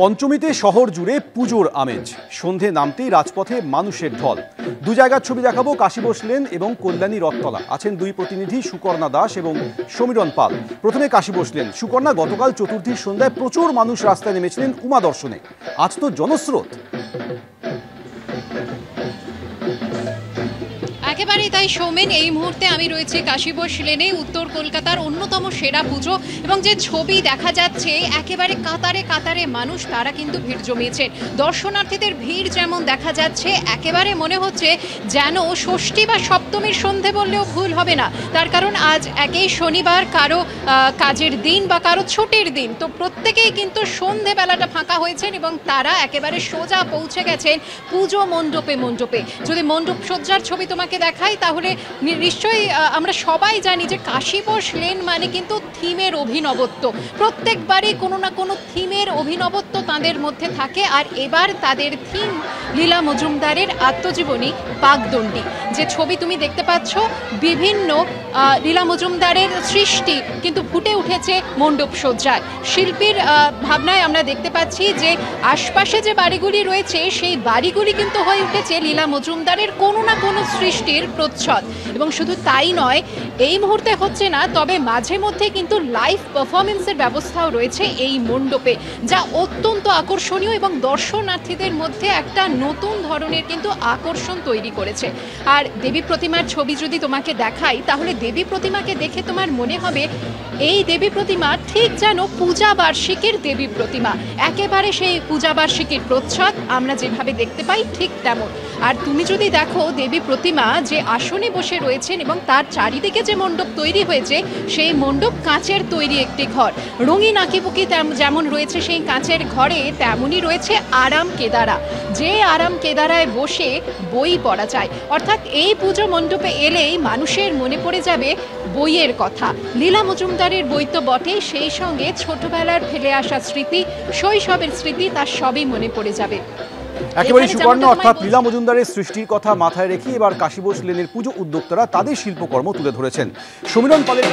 পঞ্চমীতে শহর জুড়ে পুজোর আমেজ। সন্ধে নামতেই রাজপথে মানুষের ঢল। দু জায়গার ছবি দেখাবো, কাশীবোস লেন এবং কল্যাণী রথতলা। আছেন দুই প্রতিনিধি, সুকর্ণা দাস এবং সমীরণ পাল। প্রথমে কাশীবোস লেন। সুকর্ণা, গতকাল চতুর্থীর সন্ধ্যায় প্রচুর মানুষ রাস্তায় নেমেছিলেন উমা দর্শনে। আজ তো জনস্রোত। একেবারেই তাই সৌমেন, এই মুহূর্তে আমি রয়েছি কাশীবোস লেনে, উত্তর কলকাতার অন্যতম সেরা পুজো, এবং যে ছবি দেখা যাচ্ছে একেবারে কাতারে কাতারে মানুষ তারা কিন্তু ভিড় জমিয়েছেন। দর্শনার্থীদের ভিড় যেমন দেখা যাচ্ছে, একেবারে মনে হচ্ছে যেন ষষ্ঠী বা সপ্তমীর সন্ধে বললেও ভুল হবে না। তার কারণ আজ একেই শনিবার, কারো কাজের দিন বা কারো ছুটির দিন, তো প্রত্যেকেই কিন্তু সন্ধেবেলাটা ফাঁকা হয়েছেন এবং তারা একেবারে সোজা পৌঁছে গেছেন পুজো মণ্ডপে মণ্ডপে। যদি মণ্ডপ সজ্জার ছবি তোমাকে দেখাই তাহলে নিশ্চয়ই আমরা সবাই জানি যে কাশীবোস লেন মানে কিন্তু থিমের অভিনবত্ব। প্রত্যেকবারই কোনো না কোনো থিমের অভিনবত্ব তাদের মধ্যে থাকে, আর এবার তাদের থিম লীলা মজুমদারের আত্মজীবনী পাকদণ্ডী। যে ছবি তুমি দেখতে পাচ্ছ, বিভিন্ন লীলা মজুমদারের সৃষ্টি কিন্তু ফুটে উঠেছে মণ্ডপ সজ্জায়। শিল্পীর ভাবনায় আমরা দেখতে পাচ্ছি যে আশপাশে যে বাড়িগুলি রয়েছে সেই বাড়িগুলি কিন্তু হয়ে উঠেছে লীলা মজুমদারের কোনো না কোনো সৃষ্টির প্রচ্ছদ। এবং শুধু তাই নয়, এই মুহূর্তে হচ্ছে না, তবে মাঝে মধ্যে কিন্তু লাইভ পারফরমেন্সের ব্যবস্থাও রয়েছে এই মণ্ডপে, যা অত্যন্ত আকর্ষণীয় এবং দর্শনার্থীদের মধ্যে একটা নতুন ধরনের কিন্তু আকর্ষণ তৈরি করেছে। আর দেবী প্রতিমার ছবি যদি তোমাকে দেখাই তাহলে দেবী প্রতিমাকে দেখে তোমার মনে হবে এই দেবী প্রতিমা ঠিক যেন পূজা বার্ষিকীর দেবী প্রতিমা। একেবারে সেই পূজা বার্ষিকীর প্রচ্ছদ আমরা যেভাবে দেখতে পাই ঠিক তেমন। আর তুমি যদি দেখো দেবী প্রতিমা যে আসনে বসে রয়েছেন এবং তার চারিদিকে যে মণ্ডপ তৈরি হয়েছে, সেই মণ্ডপ কাঁচের তৈরি একটি ঘর। রঙিন আঁকিবুকি যেমন রয়েছে সেই কাঁচের ঘরে, তেমনই রয়েছে আরাম কেদারা, যে আরাম কেদারায় বসে বই পড়া যায়। অর্থাৎ এই পুজো মণ্ডপে এলেই মানুষের মনে পড়ে যাবে বইয়ের কথা। লীলা মজুমদারের বই তো বটেই, সেই সঙ্গে ছোটবেলার ফেলে আসা স্মৃতি, শৈশবের স্মৃতি, তার সবই মনে পড়ে যাবে। একেবারে সুকর্ণা, অর্থাৎ লীলা মজুমদারের সৃষ্টির কথা মাথায় রেখে এবার কাশীবোস লেনের পুজো উদ্যোক্তারা তাদের শিল্পকর্ম তুলে ধরেছেন। সমীরণ পালের